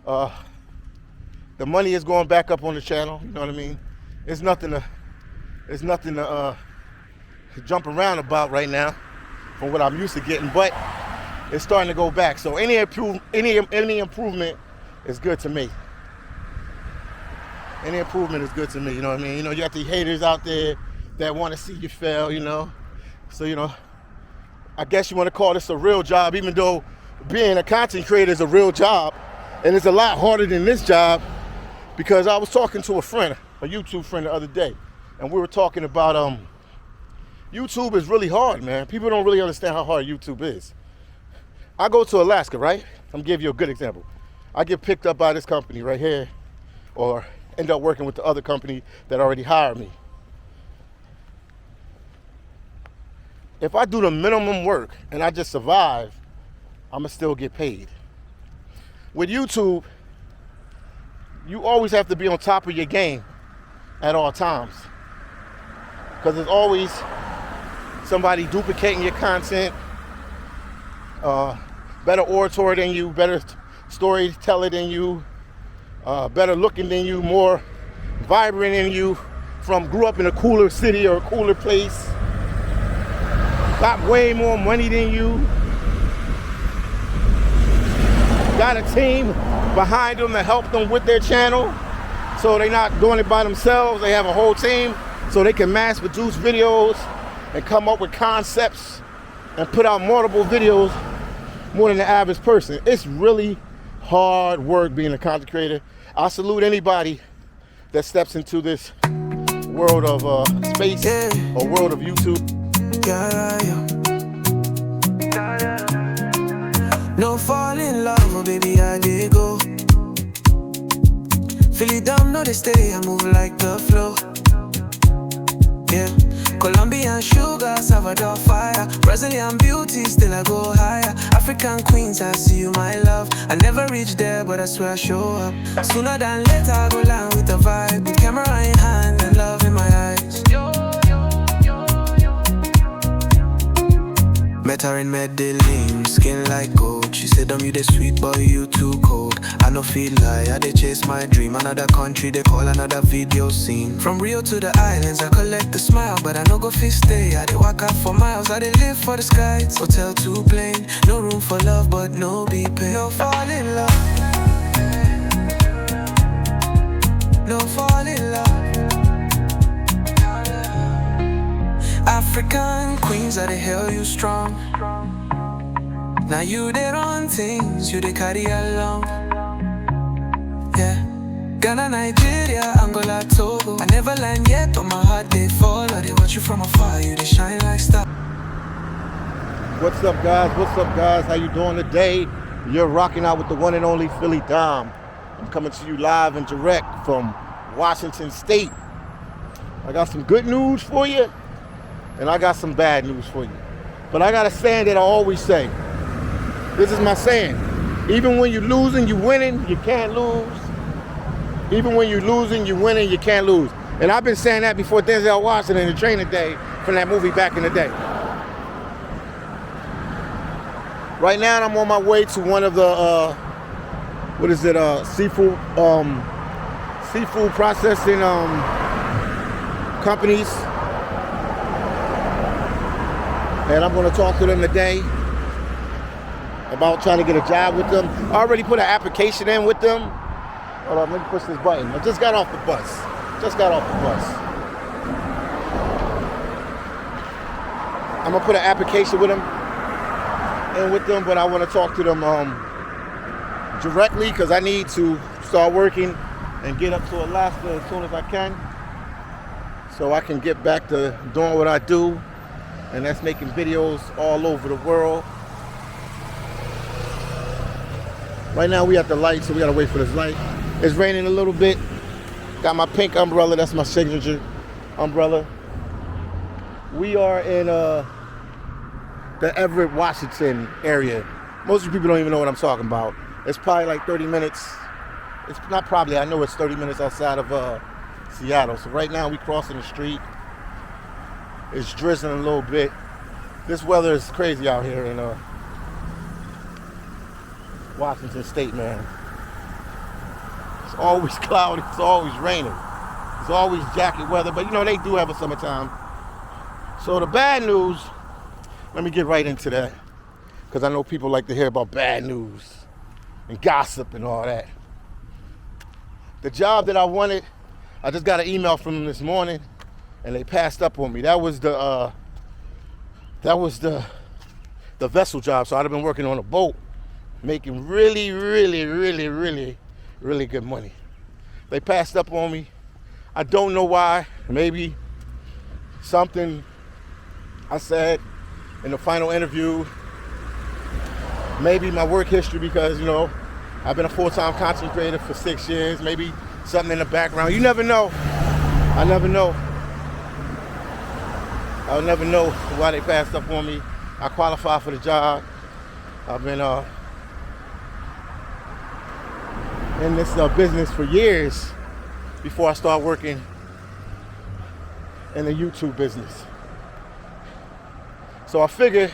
The money is going back up on the channel. You know what I mean? It's nothing to jump around about right now from what I'm used to getting, but it's starting to go back. So any improvement is good to me. Any improvement is good to me. You know what I mean? You know, you got the haters out there that want to see you fail. You know, so you know, I guess you want to call this a real job, even though being a content creator is a real job, and it's a lot harder than this job. Because I was talking to a friend, a YouTube friend the other day, and we were talking about YouTube is really hard, man. People don't really understand how hard YouTube is. I go to Alaska, right? I'm gonna give you a good example. I get picked up by this company right here, or end up working with the other company that already hired me. If I do the minimum work and I just survive, I'ma still get paid. With YouTube, you always have to be on top of your game at all times, because there's always somebody duplicating your content, better orator than you, better storyteller than you, better looking than you, more vibrant than you, grew up in a cooler city or a cooler place, got way more money than you, got a team behind them to help them with their channel, so they're not doing it by themselves. They have a whole team so they can mass produce videos and come up with concepts and put out multiple videos more than the average person. It's really hard work being a content creator. I salute anybody that steps into this world of space or world of YouTube. No fall in love, oh baby, I did go. Phillydom, no they stay, I move like the flow. Yeah, Colombian sugar, Salvador fire, Brazilian beauty, still I go higher. African queens, I see you, my love. I never reach there, but I swear I show up. Sooner than later, I go down with the vibe, with camera in hand and love in my eyes. Met her in Medellin, skin like gold. She said, you the sweet boy, you too cold. I no feel like I dey chase my dream. Another country, they call another video scene. From Rio to the islands, I collect the smile, but I no go fit stay. I dey walk out for miles, I dey live for the skies. Hotel too plain, no room for love, but no be pain. No fall in love, no fall in love. African queens, are the hell you strong. Now you they run things, you they carry along. Yeah, Ghana, Nigeria, Angola, Togo. I never land yet, but my heart they follow. They watch you from afar, you they shine like stars. What's up, guys? What's up, guys? How you doing today? You're rocking out with the one and only phillydom. I'm coming to you live and direct from Washington State. I got some good news for you, and I got some bad news for you. But I got a saying that I always say. This is my saying. Even when you're losing, you're winning, you can't lose. Even when you're losing, you're winning, you can't lose. And I've been saying that before Denzel Washington in the Training Day from that movie back in the day. Right now, I'm on my way to one of the, seafood processing companies. And I'm gonna talk to them today about trying to get a job with them. I already put an application in with them. Hold on, let me push this button. I just got off the bus. I'm gonna put an application with them, but I wanna talk to them directly, because I need to start working and get up to Alaska as soon as I can, so I can get back to doing what I do, and that's making videos all over the world. Right now we at the light, so we gotta wait for this light. It's raining a little bit. Got my pink umbrella, that's my signature umbrella. We are in the Everett, Washington area. Most of you people don't even know what I'm talking about. It's probably like 30 minutes. It's not probably, I know it's 30 minutes outside of Seattle. So right now we crossing the street. It's drizzling a little bit. This weather is crazy out here in Washington State, man. always cloudy, it's always raining. It's always jacket weather, but you know, they do have a summertime. So the bad news, let me get right into that, because I know people like to hear about bad news and gossip and all that. The job that I wanted, I just got an email from them this morning, and they passed up on me. That was the vessel job. So I'd have been working on a boat, making really good money. They passed up on me. I don't know why. Maybe something I said in the final interview. Maybe my work history, because, you know, I've been a full-time content creator for 6 years. Maybe something in the background. You never know. I never know. I'll never know why they passed up on me. I qualified for the job. I've been in this business for years before I started working in the YouTube business. So I figured,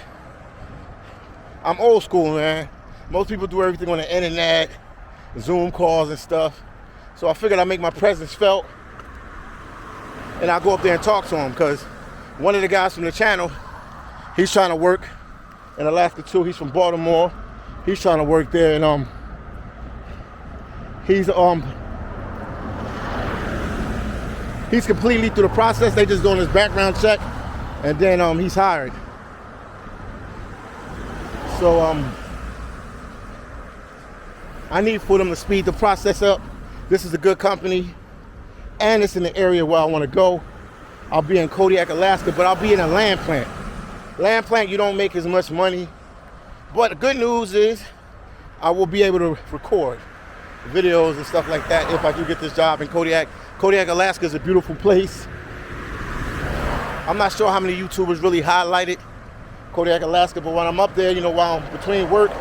I'm old school, man. Most people do everything on the internet, Zoom calls and stuff. So I figured I'd make my presence felt, and I'll go up there and talk to him, because one of the guys from the channel, he's trying to work in Alaska too. He's from Baltimore. He's trying to work there, and he's completely through the process. They just doing his background check, and then he's hired. So I need for them to speed the process up. This is a good company, and it's in the area where I want to go. I'll be in Kodiak, Alaska, but I'll be in a land plant. Land plant, you don't make as much money, but the good news is I will be able to record videos and stuff like that if I do get this job in Kodiak. Kodiak, Alaska is a beautiful place. I'm not sure how many YouTubers really highlighted Kodiak, Alaska, but when I'm up there, you know, while I'm between work,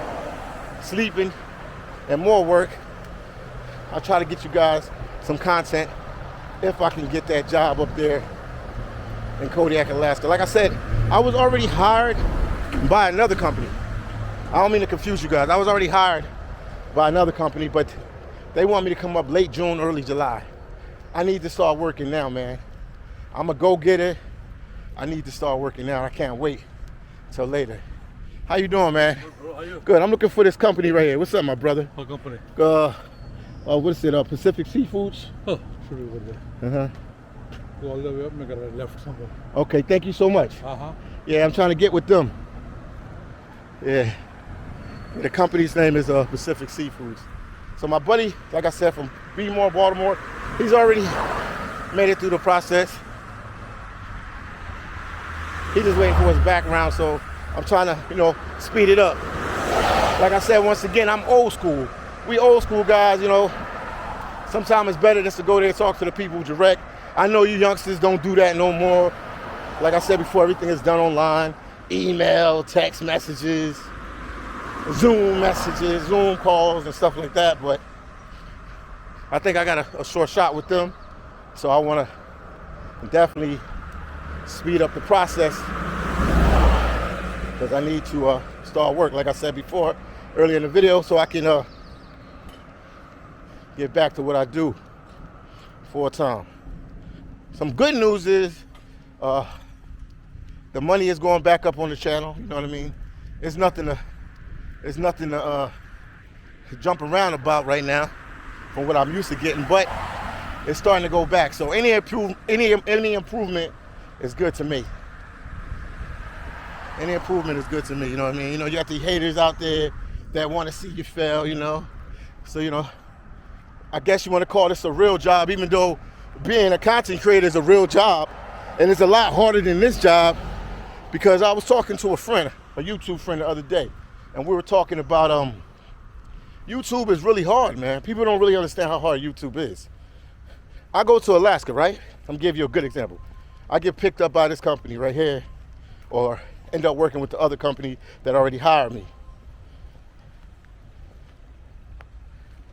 sleeping, and more work, I'll try to get you guys some content if I can get that job up there in Kodiak, Alaska. Like I said, I was already hired by another company. I don't mean to confuse you guys. I was already hired by another company, but they want me to come up late June, early July. I need to start working now, man. I'm a go-getter. I need to start working now. I can't wait till later. How you doing, man? Good, bro. How you? Good. I'm looking for this company right here. What's up, my brother? What company? What is it? Pacific Seafoods? Oh, should be good there. Uh-huh. Go all the way up, make a right left somewhere. Okay, thank you so much. Uh-huh. Yeah, I'm trying to get with them. Yeah. The company's name is Pacific Seafoods. So my buddy, like I said, from Baltimore, he's already made it through the process. He's just waiting for his background, so I'm trying to, you know, speed it up. Like I said, once again, I'm old school. We old school guys, you know. Sometimes it's better just to go there and talk to the people direct. I know you youngsters don't do that no more. Like I said before, everything is done online. Email, text messages, Zoom messages, Zoom calls and stuff like that. But I think I got a short shot with them. So I want to definitely speed up the process, because I need to start work, like I said before, earlier in the video, so I can get back to what I do full time. Some good news is the money is going back up on the channel. You know what I mean? It's nothing to jump around about right now from what I'm used to getting, but it's starting to go back. So any improvement is good to me. Any improvement is good to me. You know what I mean? You know, you got the haters out there that want to see you fail. You know, so you know, I guess you want to call this a real job, even though being a content creator is a real job, and it's a lot harder than this job. Because I was talking to a friend, a YouTube friend, the other day, and we were talking about YouTube is really hard, man. People don't really understand how hard YouTube is. I go to Alaska, right? I'm gonna give you a good example. I get picked up by this company right here, or end up working with the other company that already hired me.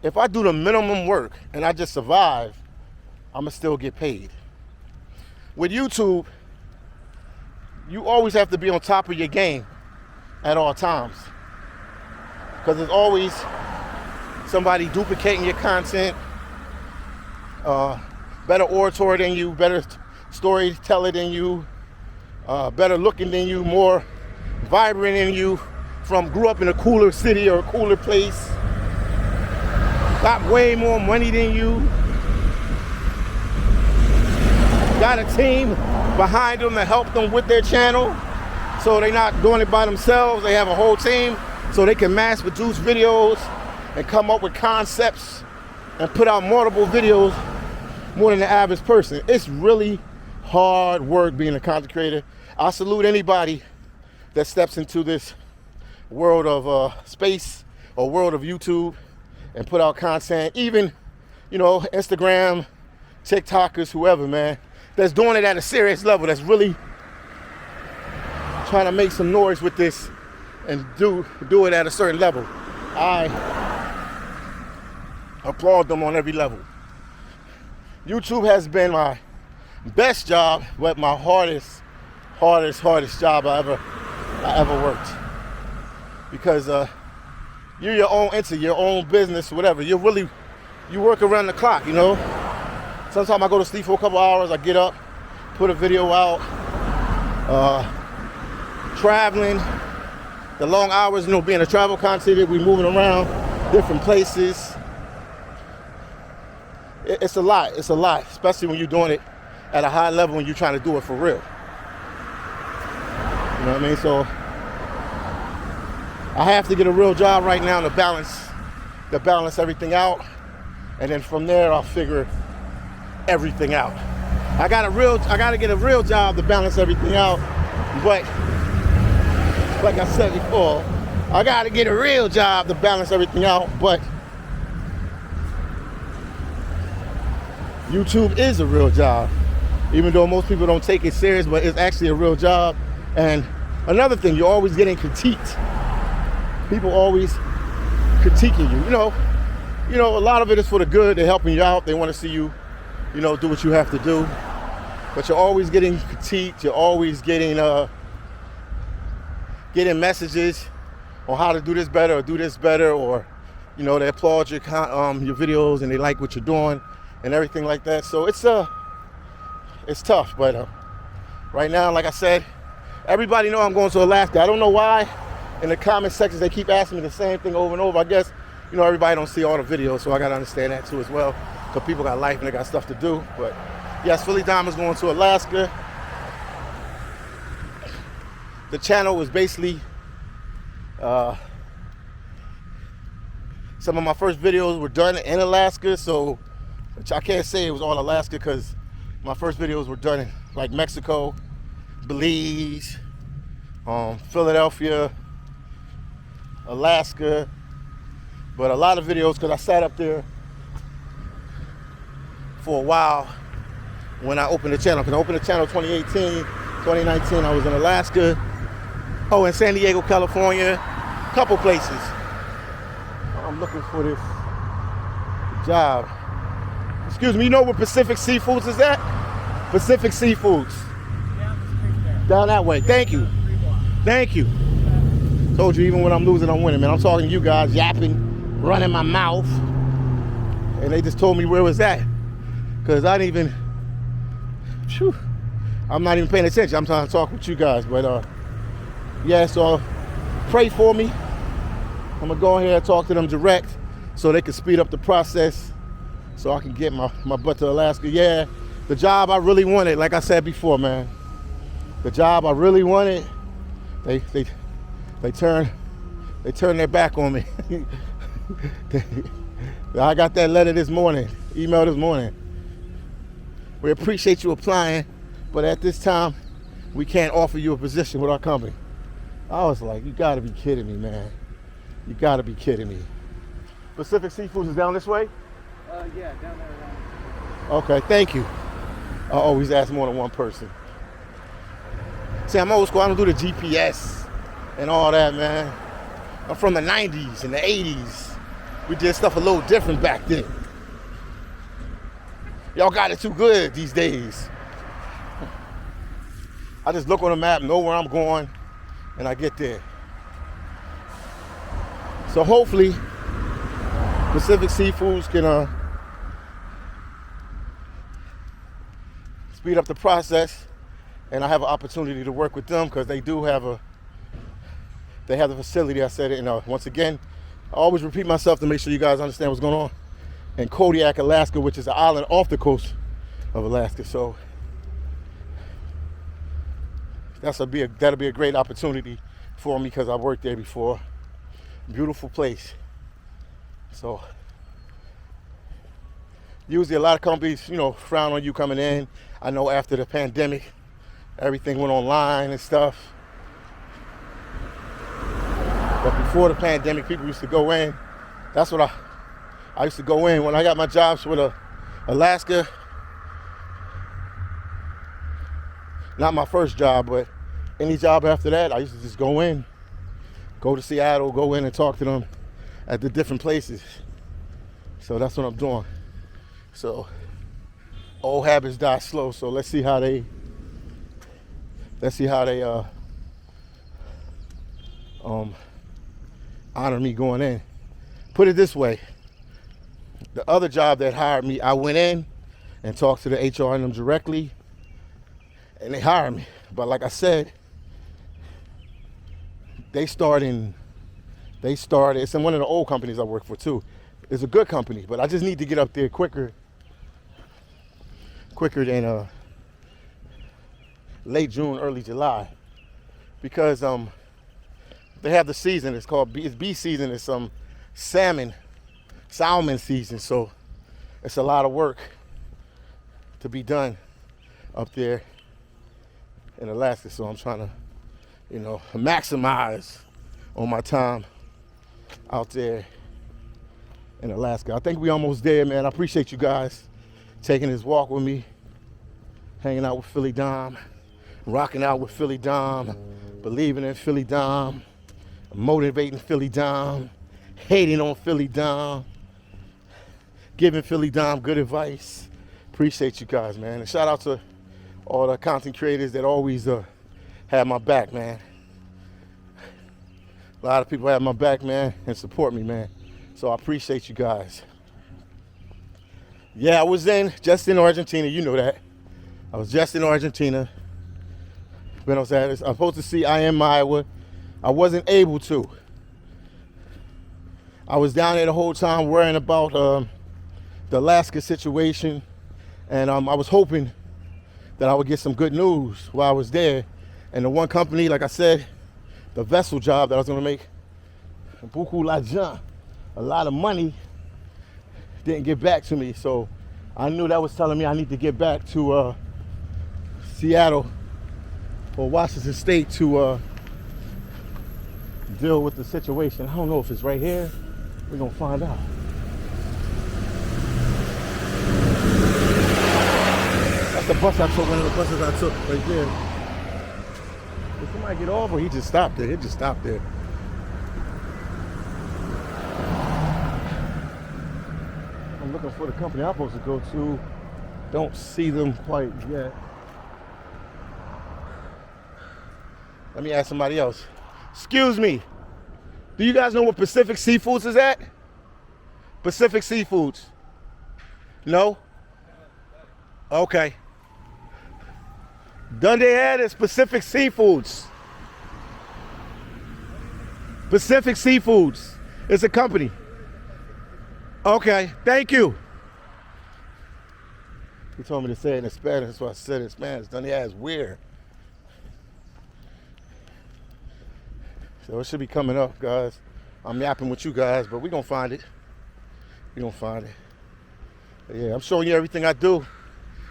If I do the minimum work and I just survive, I'm gonna still get paid. With YouTube, you always have to be on top of your game at all times, because there's always somebody duplicating your content, better orator than you, better storyteller than you, better looking than you, more vibrant than you, grew up in a cooler city or a cooler place, got way more money than you, got a team behind them to help them with their channel, so they're not doing it by themselves. They have a whole team so they can mass produce videos and come up with concepts and put out multiple videos more than the average person. It's really hard work being a content creator. I salute anybody that steps into this world of space or world of YouTube and put out content, even, you know, Instagram, TikTokers, whoever, man, that's doing it at a serious level, that's really trying to make some noise with this and do it at a certain level. I applaud them on every level. YouTube has been my best job, but my hardest job I ever worked. Because you're your own entity, your own business, whatever. You work around the clock, you know. Sometimes I go to sleep for a couple hours, I get up, put a video out, traveling, the long hours, you know, being a travel content, we moving around different places. It's a lot, especially when you're doing it at a high level and you're trying to do it for real. You know what I mean? So I have to get a real job right now to balance everything out, and then from there I'll figure everything out. I gotta get a real job to balance everything out, but like I said before, I gotta get a real job to balance everything out, but YouTube is a real job, even though most people don't take it serious, but it's actually a real job. And another thing, you're always getting critiqued. People always critiquing you. You know, a lot of it is for the good. They're helping you out. They want to see you, you know, do what you have to do. But you're always getting critiqued. You're always getting messages on how to do this better, or you know, they applaud your videos and they like what you're doing and everything like that. So it's tough. But right now, like I said, everybody know I'm going to Alaska. I don't know why. In the comment sections, they keep asking me the same thing over and over. I guess, you know, everybody don't see all the videos, so I got to understand that too as well. Because people got life and they got stuff to do. But yes, phillydom is going to Alaska. The channel was basically, some of my first videos were done in Alaska, so which I can't say it was all Alaska because my first videos were done in like Mexico, Belize, Philadelphia, Alaska, but a lot of videos because I sat up there for a while when I opened the channel. Because I opened the channel 2018, 2019, I was in Alaska, in San Diego, California, a couple places. I'm looking for this job. Excuse me, you know where Pacific Seafoods is at? Pacific Seafoods. Down that way. Thank you. Thank you. Told you, even when I'm losing, I'm winning, man. I'm talking to you guys, yapping, running my mouth. And they just told me where it was at. Because I didn't even, I'm not even paying attention. I'm trying to talk with you guys. But yeah, so pray for me. I'm going to go ahead and talk to them direct so they can speed up the process so I can get my butt to Alaska. Yeah, the job I really wanted, like I said before, man. The job I really wanted, they turned their back on me. I got that letter this morning, email this morning. We appreciate you applying, but at this time, we can't offer you a position with our company. I was like, you gotta be kidding me, man. You gotta be kidding me. Pacific Seafoods is down this way? Yeah, down there around. Okay, thank you. I always ask more than one person. See, I'm old school. I don't do the GPS and all that, man. I'm from the 90s and the 80s. We did stuff a little different back then. Y'all got it too good these days. I just look on the map, know where I'm going, and I get there. So hopefully, Pacific Seafoods can speed up the process, and I have an opportunity to work with them because they do have they have the facility. I said it, and once again, I always repeat myself to make sure you guys understand what's going on in Kodiak, Alaska, which is an island off the coast of Alaska. So that'll be a great opportunity for me because I worked there before. Beautiful place. So usually a lot of companies, frown on you coming in. I know after the pandemic, everything went online and stuff. But before the pandemic, people used to go in. That's what I used to go in when I got my jobs with Alaska. Not my first job, but any job after that, I used to just go in, go to Seattle, go in and talk to them at the different places. So that's what I'm doing. So old habits die slow. So let's see how they honor me going in. Put it this way, the other job that hired me, I went in and talked to the HR and them directly, and they hired me. But like I said, they started, it's in one of the old companies I work for too. It's a good company, but I just need to get up there quicker than late June, early July, because they have the season. It's called bee season. It's salmon season. So it's a lot of work to be done up there in Alaska. So I'm trying to, maximize on my time out there in Alaska. I think we almost there, man. I appreciate you guys taking this walk with me, hanging out with phillydom, rocking out with phillydom, believing in phillydom, motivating phillydom, hating on phillydom, giving phillydom good advice. Appreciate you guys, man. And shout out to all the content creators that always have my back, man. A lot of people have my back, man, and support me, man. So I appreciate you guys. Yeah, I was just in Argentina. You know that. I was just in Argentina. Buenos Aires. I was supposed to see Iowa. I wasn't able to. I was down there the whole time worrying about the Alaska situation. And I was hoping that I would get some good news while I was there. And the one company, like I said, the vessel job that I was going to make, beaucoup l'argent, a lot of money, didn't get back to me. So I knew that was telling me I need to get back to Seattle or Washington State to deal with the situation. I don't know if it's right here. We're going to find out. That's the bus I took, one of the buses I took right there. Did somebody get off or he just stopped there? He just stopped there. I'm looking for the company I'm supposed to go to. Don't see them quite yet. Let me ask somebody else. Excuse me. Do you guys know what Pacific Seafoods is at? Pacific Seafoods. No? Okay. Done they had is Pacific Seafoods. Pacific Seafoods. It's a company. Okay, thank you. He told me to say it in Spanish, that's why I said it in Spanish. Done they had is weird. So it should be coming up, guys. I'm yapping with you guys, but we're gonna find it. We're gonna find it. But yeah, I'm showing you everything I do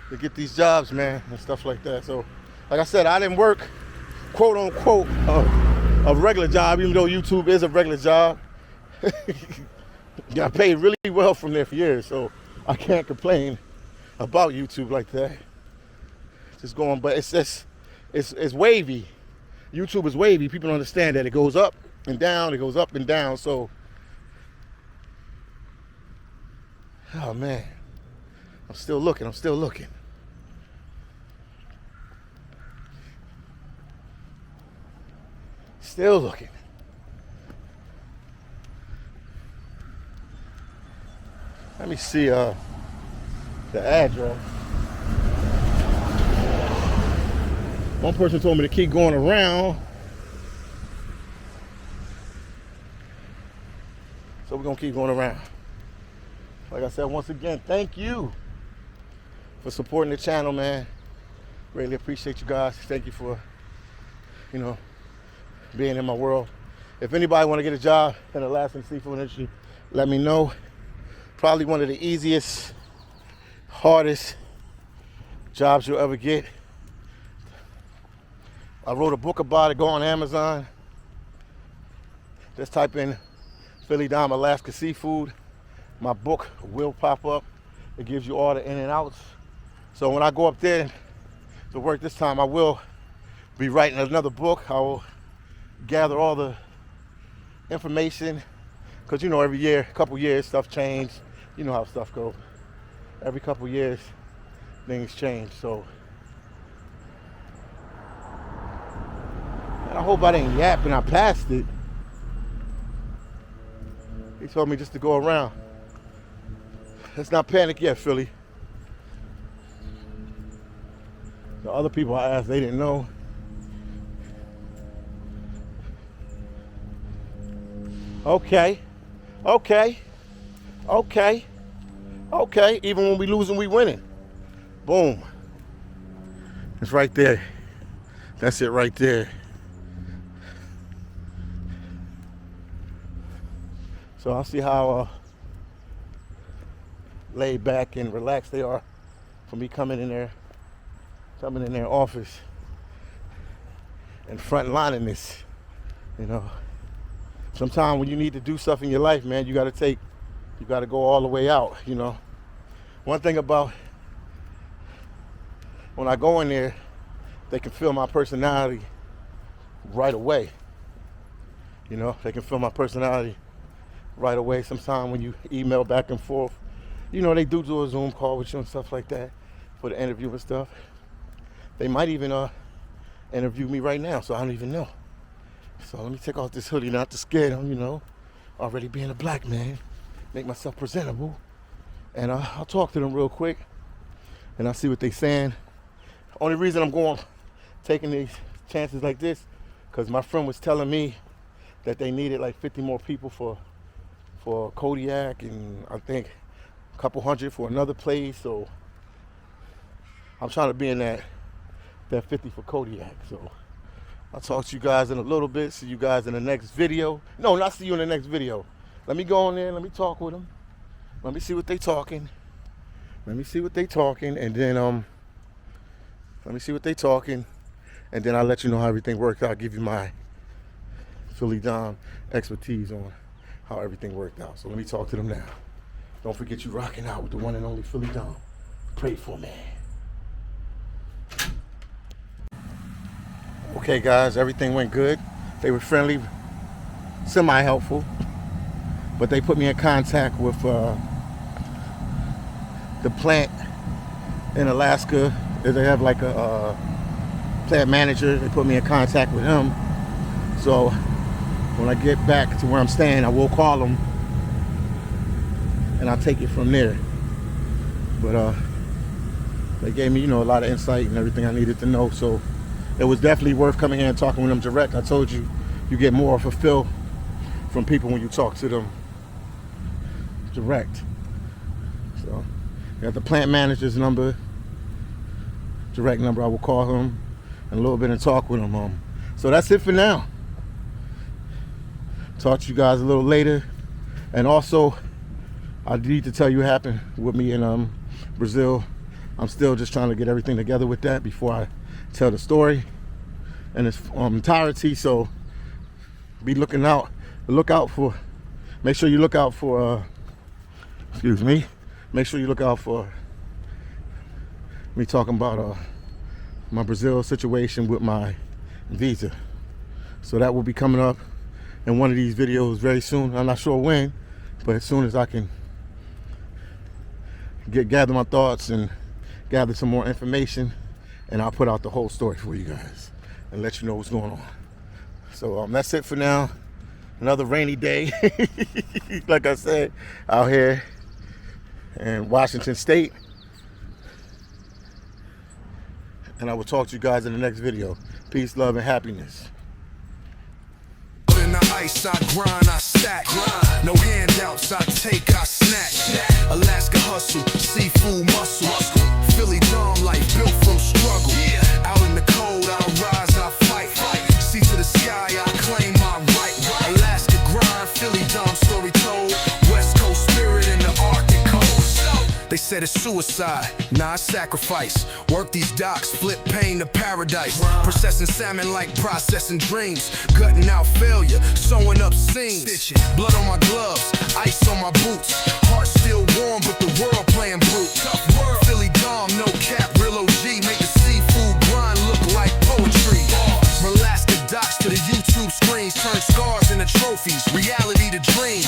to get these jobs, man, and stuff like that. So, like I said, I didn't work, quote unquote, a regular job, even though YouTube is a regular job. Got paid really well from there for years, so I can't complain about YouTube like that. Just going, but it's wavy. YouTube is wavy. People don't understand that it goes up and down. It goes up and down. So, oh man, I'm still looking. I'm still looking. Still looking. Let me see the address. One person told me to keep going around. So we're gonna keep going around. Like I said, once again, thank you for supporting the channel, man. Really appreciate you guys. Thank you for, you know, being in my world. If anybody want to get a job in the Alaskan seafood industry, let me know. Probably one of the easiest, hardest jobs you'll ever get. I wrote a book about it. Go on Amazon. Just type in phillydom Alaska seafood. My book will pop up. It gives you all the in and outs. So when I go up there to work this time, I will be writing another book. I will gather all the information, because you know, every year, couple years, stuff change. You know how stuff goes. Every couple years, things change. So I hope I didn't yap and I passed it. He told me just to go around. Let's not panic yet, Philly. The other people I asked, they didn't know. Okay. Even when we losing, we winning. Boom. It's right there. That's it right there. So I'll see how laid back and relaxed they are for me coming in their office and front lining this. You know, sometimes when you need to do stuff in your life, man, you got to go all the way out. You know, one thing about when I go in there, they can feel my personality right away. You know, they can feel my personality right away. Sometimes when you email back and forth, you know, they do a Zoom call with you and stuff like that for the interview and stuff. They might even interview me right now, so I don't even know. So let me take off this hoodie, not to scare them, you know, already being a black man, make myself presentable. And I'll talk to them real quick and I'll see what they saying. Only reason I'm taking these chances like this, because my friend was telling me that they needed like 50 more people for Kodiak, and I think a couple hundred for another place. So I'm trying to be in that 50 for Kodiak. So I'll talk to you guys in a little bit. See you guys in the next video. No, not see you in the next video. Let me go on there. Let me talk with them. Let me see what they talking. And then and then I'll let you know how everything works out. I'll give you my phillydom expertise on how everything worked out. So let me talk to them now. Don't forget you rocking out with the one and only phillydom. Pray for me. Okay guys, everything went good. They were friendly, semi-helpful, but they put me in contact with the plant in Alaska. They have like a plant manager. They put me in contact with him. So when I get back to where I'm staying, I will call them and I'll take it from there. But they gave me, you know, a lot of insight and everything I needed to know. So it was definitely worth coming here and talking with them direct. I told you, you get more of a feel from people when you talk to them direct. So I got the plant manager's number, direct number. I will call him in a little bit and talk with him. So that's it for now. Talk to you guys a little later. And also, I need to tell you what happened with me in Brazil. I'm still just trying to get everything together with that before I tell the story in its entirety. So be looking out. Make sure you look out for me talking about my Brazil situation with my visa. So that will be coming up in one of these videos very soon. I'm not sure when, but as soon as I can gather my thoughts and gather some more information, and I'll put out the whole story for you guys and let you know what's going on. So that's it for now. Another rainy day, like I said, out here in Washington State. And I will talk to you guys in the next video. Peace, love, and happiness. In the ice, I grind, I stack. No handouts, I take, I snatch. Alaska hustle, seafood muscle. Philly dom life built from struggle. Out in the cold, I rise, I fight. See to the sky, I claim my right. Alaska grind, Philly dom story told. West Coast spirit in the Arctic coast. They said it's suicide, nah, it's sacrifice. Work these docks, flip pain to paradise. Processing salmon like processing dreams. Gutting out failure, sewing up seams. Blood on my gloves, ice on my boots. Heart still warm, but the world playing brute. Tough world. Philly dom, no cap, real OG. Make the seafood grind look like poetry. From Alaska docks to the YouTube screens. Turn scars into trophies, reality to dream.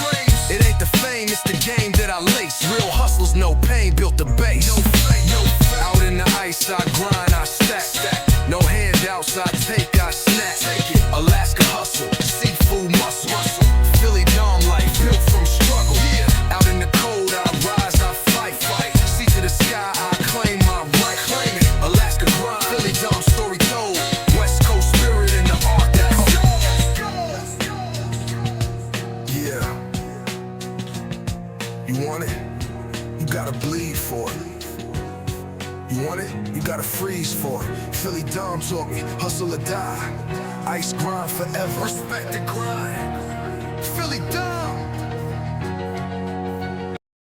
It ain't the fame, it's the game that I lace. Real hustlers, no pain, built the base. Out in the ice, I grind, I stack. No handouts, I take, I snatch. Alaska hustle, seafood muscle. Philly dom life built from struggle. Out in the cold, I rise, I fight. See to the sky, I claim my right. Alaska grind, Philly dom story told. West Coast spirit in the Arctic. Yeah. You want it? You gotta bleed for it. You want it? You gotta freeze for it. Philly dom taught me, hustle or die. Ice grind forever. Respect the grind. Philly dom.